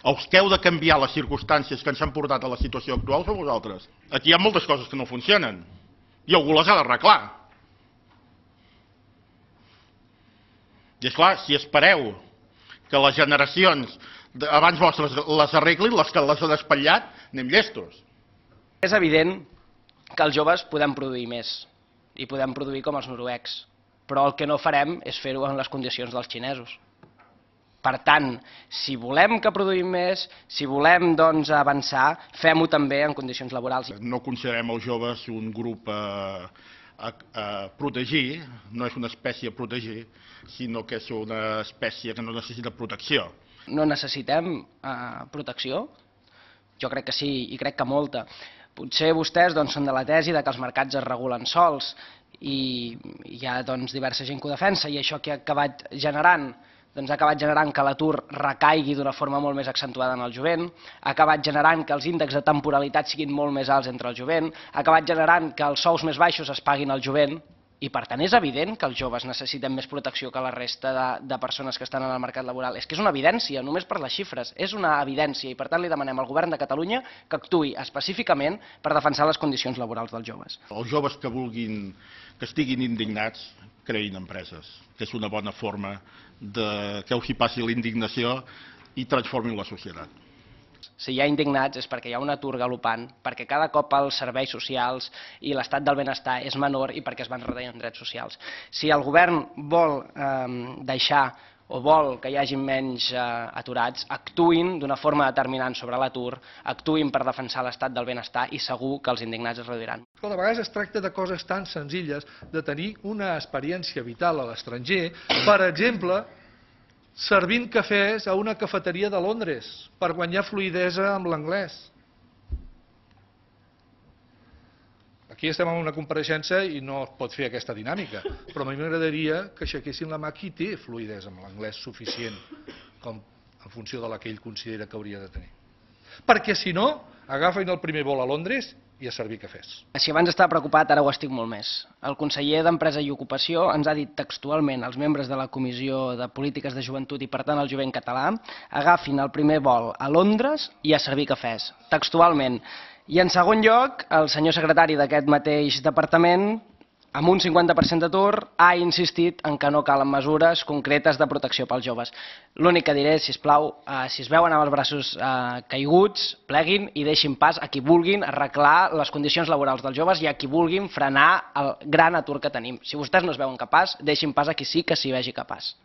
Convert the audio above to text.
Els que heu de canviar les circumstàncies que ens han portat a la situació actual sou vosaltres. Aquí hi ha moltes coses que no funcionen i algú les ha d'arreglar. I esclar, si espereu que les generacions abans vostres les arreglin, les que les han espatllat, anem llestos. És evident que els joves podem produir més i podem produir com els noruecs, però el que no farem és fer-ho en les condicions dels xinesos. Per tant, si volem que produïm més, si volem doncs, avançar, fem-ho també en condicions laborals. No considerem els joves un grup a protegir, no és una espècie a protegir, sinó que és una espècie que no necessita protecció. No necessitem protecció? Jo crec que sí, i crec que molta. Potser vostès són de la tesi que els mercats es regulen sols i hi ha diversa gent que ho defensa i això que ha acabat generant? Doncs ha acabat generant que l'atur recaigui d'una forma molt més accentuada en el jovent, ha acabat generant que els índexs de temporalitat siguin molt més alts entre el jovent, ha acabat generant que els sous més baixos es paguin al jovent, i per tant és evident que els joves necessiten més protecció que la resta de persones que estan en el mercat laboral. És que és una evidència, només per les xifres, és una evidència, i per tant li demanem al govern de Catalunya que actuï específicament per defensar les condicions laborals dels joves. Els joves que estiguin indignats, creïn empreses, que és una bona forma que els hi passi la indignació i transformin la societat. Si hi ha indignats és perquè hi ha un atur galopant, perquè cada cop els serveis socials i l'estat del benestar és menor i perquè es van retallant drets socials. Si el govern vol deixar o vol que hi hagi menys aturats, actuïn d'una forma determinant sobre l'atur, actuïn per defensar l'estat del benestar i segur que els indignats es reduiran. A vegades es tracta de coses tan senzilles, de tenir una experiència vital a l'estranger, per exemple, servint cafès a una cafeteria de Londres per guanyar fluïdesa amb l'anglès. Aquí estem en una compareixença i no es pot fer aquesta dinàmica, però a mi m'agradaria que aixequessin la mà qui té fluïdesa amb l'anglès suficient en funció de la que ell considera que hauria de tenir. Perquè si no, agafen el primer vol a Londres i a servir cafès. Si abans estava preocupat, ara ho estic molt més. El conseller d'Empresa i Ocupació ens ha dit textualment als membres de la Comissió de Polítiques de Joventut i per tant al jovent català agafin el primer vol a Londres i a servir cafès, textualment. I en segon lloc, el senyor secretari d'aquest mateix departament, amb un 50% d'atur, ha insistit en que no calen mesures concretes de protecció pels joves. L'únic que diré, sisplau, si es veuen amb els braços caiguts, pleguin i deixin pas a qui vulguin arreglar les condicions laborals dels joves i a qui vulguin frenar el gran atur que tenim. Si vostès no es veuen capaç, deixin pas a qui sí que s'hi vegi capaç.